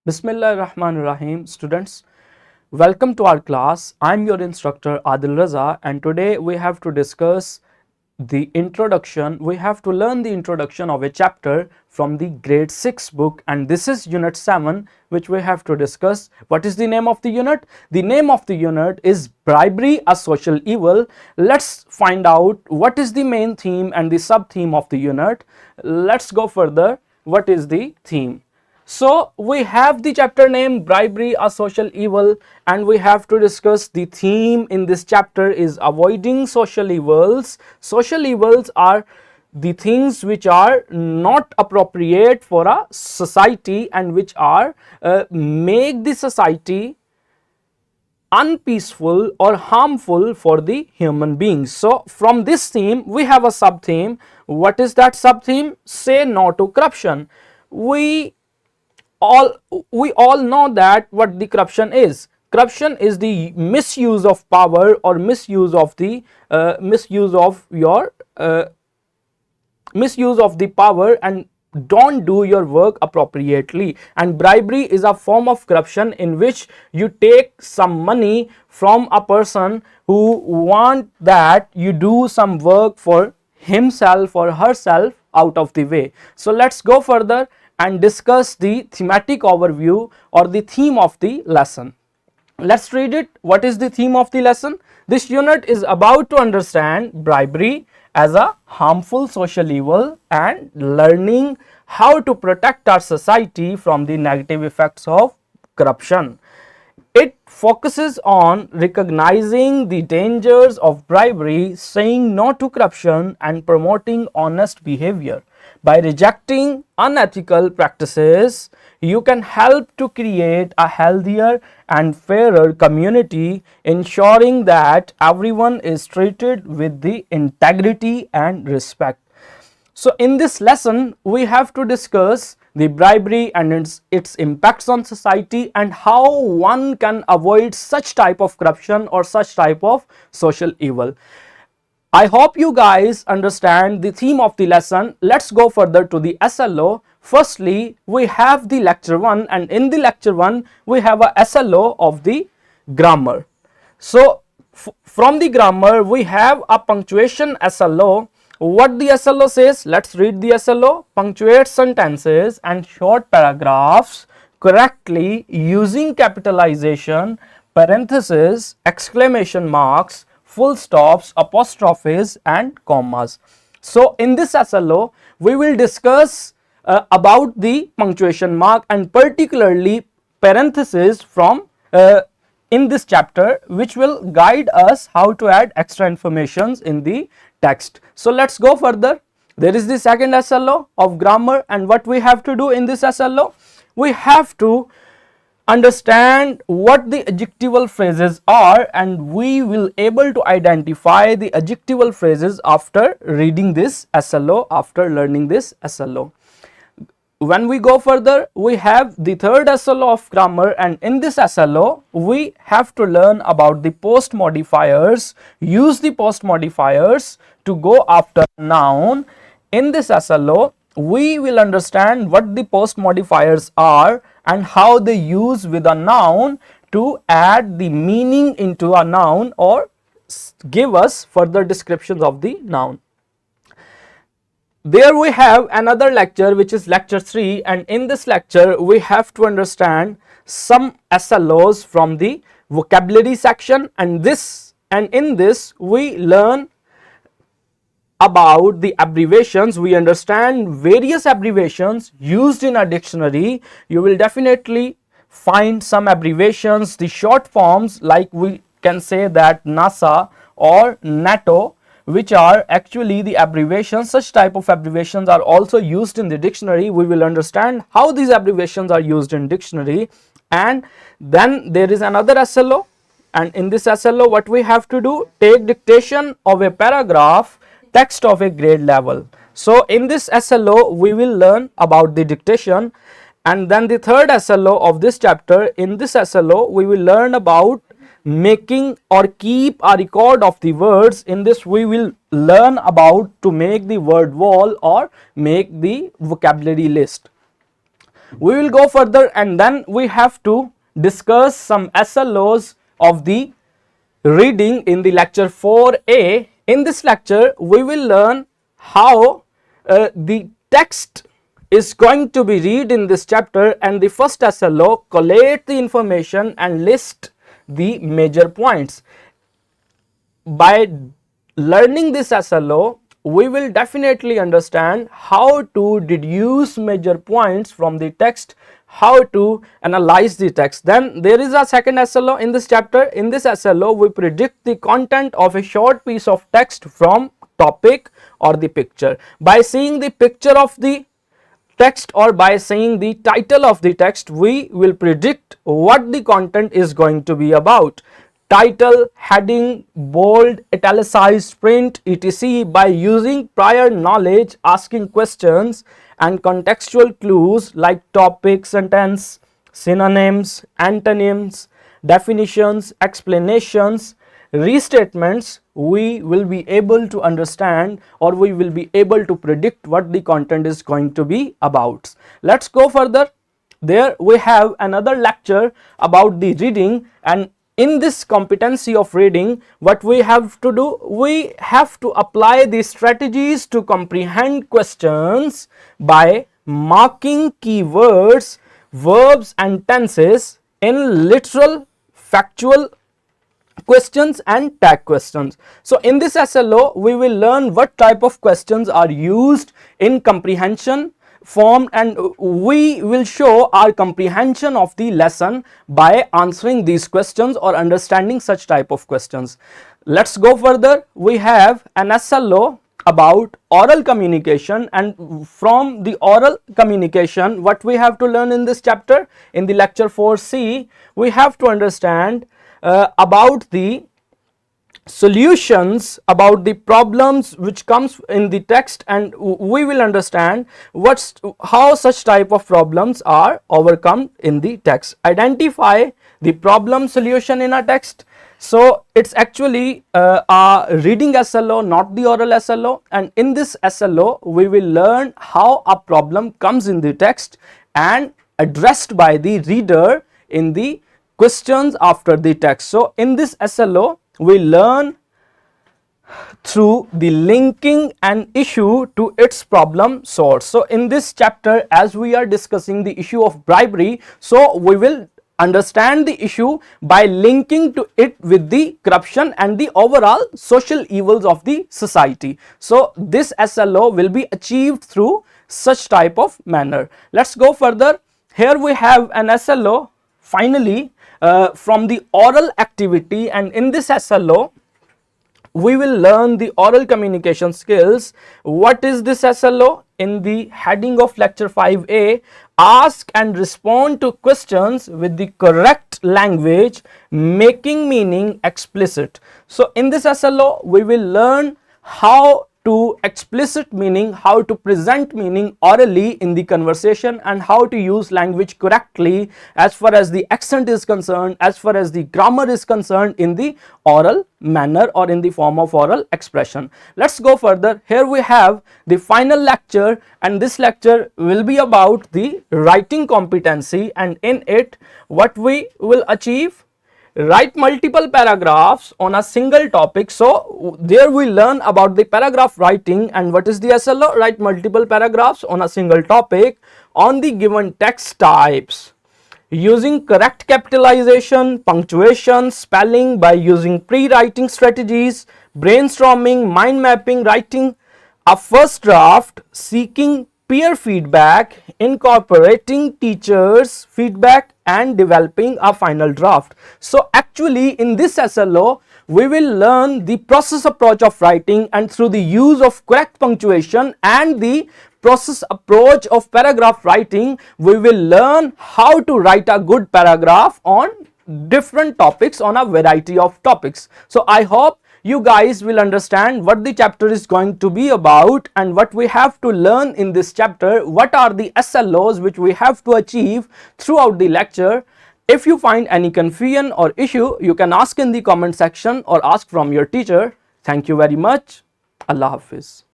Bismillahirrahmanirrahim. Students, welcome to our class. I'm your instructor Adil Raza, and today we have to discuss the introduction. We have to learn the introduction of a chapter from the grade 6 book, and this is unit 7, which we have to discuss. What is the name of the unit? The name of the unit is Bribery, a Social Evil. Let's find out what is the main theme and the sub theme of the unit. Let's go further. What is the theme? So we have the chapter name Bribery, a Social Evil, and we have to discuss the theme in this chapter is avoiding social evils. Social evils are the things which are not appropriate for a society and which are make the society unpeaceful or harmful for the human beings. So from this theme we have a sub theme. What is that sub theme? Say no to corruption. We all know that what the corruption is. Corruption is the misuse of power or misuse of the misuse of the power and don't do your work appropriately. And bribery is a form of corruption in which you take some money from a person who want that you do some work for himself or herself out of the way. So let's go further and discuss the thematic overview or the theme of the lesson. Let's read it. What is the theme of the lesson? This unit is about to understand bribery as a harmful social evil and learning how to protect our society from the negative effects of corruption. It focuses on recognizing the dangers of bribery, saying no to corruption, and promoting honest behavior. By rejecting unethical practices, you can help to create a healthier and fairer community, ensuring that everyone is treated with the integrity and respect. So in this lesson, we have to discuss the bribery and its impacts on society and how one can avoid such type of corruption or such type of social evil. I hope you guys understand the theme of the lesson. Let's go further to the SLO. Firstly, we have the lecture 1, and in the lecture 1, we have a SLO of the grammar. So from the grammar, we have a punctuation SLO. What the SLO says? Let's read the SLO. Punctuate sentences and short paragraphs correctly using capitalization, parentheses, exclamation marks, full stops, apostrophes and commas. So in this SLO, we will discuss about the punctuation mark and particularly parentheses from in this chapter, which will guide us how to add extra informations in the text. So let's go further. There is the second SLO of grammar, and what we have to do in this SLO, we have to understand what the adjectival phrases are, and we will able to identify the adjectival phrases after reading this SLO, after learning this SLO. When we go further, we have the third SLO of grammar, and in this SLO we have to learn about the post modifiers, use the post modifiers to go after noun. In this SLO we will understand what the post modifiers are and how they use with a noun to add the meaning into a noun or give us further descriptions of the noun. There we have another lecture, which is lecture 3, and in this lecture we have to understand some SLOs from the vocabulary section, and in this we learn about the abbreviations. We understand various abbreviations used in a dictionary. You will definitely find some abbreviations, the short forms, like we can say that NASA or NATO, which are actually the abbreviations. Such type of abbreviations are also used in the dictionary. We will understand how these abbreviations are used in dictionary. And then there is another SLO, and in this SLO what we have to do, take dictation of a paragraph text of a grade level. So in this SLO we will learn about the dictation. And then the third SLO of this chapter, in this SLO we will learn about making or keep a record of the words. In this we will learn about to make the word wall or make the vocabulary list. We will go further, and then we have to discuss some SLOs of the reading in the lecture 4A. In this lecture, we will learn how the text is going to be read in this chapter, and the first SLO, collate the information and list the major points. By learning this SLO, we will definitely understand how to deduce major points from the text, how to analyze the text. Then there is a second SLO in this chapter. In this SLO, we predict the content of a short piece of text from topic or the picture. By seeing the picture of the text or by saying the title of the text, we will predict what the content is going to be about. Title, heading, bold, italicized, print, etc. By using prior knowledge, asking questions and contextual clues like topic, sentence, synonyms, antonyms, definitions, explanations, restatements, we will be able to understand, or we will be able to predict what the content is going to be about. Let's go further. There we have another lecture about the reading, and in this competency of reading, what we have to do, we have to apply the strategies to comprehend questions by marking keywords, verbs and tenses in literal, factual questions and tag questions. So in this SLO, we will learn what type of questions are used in comprehension form, and we will show our comprehension of the lesson by answering these questions or understanding such type of questions. Let's go further. We have an SLO about oral communication, and from the oral communication, what we have to learn in this chapter, in the lecture 4C, we have to understand about the solutions, about the problems which comes in the text, and we will understand how such type of problems are overcome in the text. Identify the problem solution in a text. So it's actually a reading SLO, not the oral SLO, and in this SLO we will learn how a problem comes in the text and addressed by the reader in the questions after the text. So in this SLO, we learn through the linking an issue to its problem source. So in this chapter, as we are discussing the issue of bribery, so we will understand the issue by linking to it with the corruption and the overall social evils of the society. So this SLO will be achieved through such type of manner. Let's go further. Here we have an SLO finally from the oral activity, and in this SLO we will learn the oral communication skills. What is this SLO? In the heading of lecture 5A, ask and respond to questions with the correct language, making meaning explicit. So in this SLO we will learn how to explicit meaning, how to present meaning orally in the conversation, and how to use language correctly as far as the accent is concerned, as far as the grammar is concerned, in the oral manner or in the form of oral expression. Let's go further. Here we have the final lecture, and this lecture will be about the writing competency, and in it what we will achieve: write multiple paragraphs on a single topic. So there we learn about the paragraph writing, and what is the SLO? Write multiple paragraphs on a single topic on the given text types, using correct capitalization, punctuation, spelling, by using pre-writing strategies, brainstorming, mind mapping, writing a first draft, seeking peer feedback, incorporating teachers' feedback, and developing a final draft. So actually in this SLO we will learn the process approach of writing, and through the use of correct punctuation and the process approach of paragraph writing, we will learn how to write a good paragraph on different topics, on a variety of topics. So I hope you guys will understand what the chapter is going to be about and what we have to learn in this chapter, what are the SLOs which we have to achieve throughout the lecture. If you find any confusion or issue, you can ask in the comment section or ask from your teacher. Thank you very much. Allah Hafiz.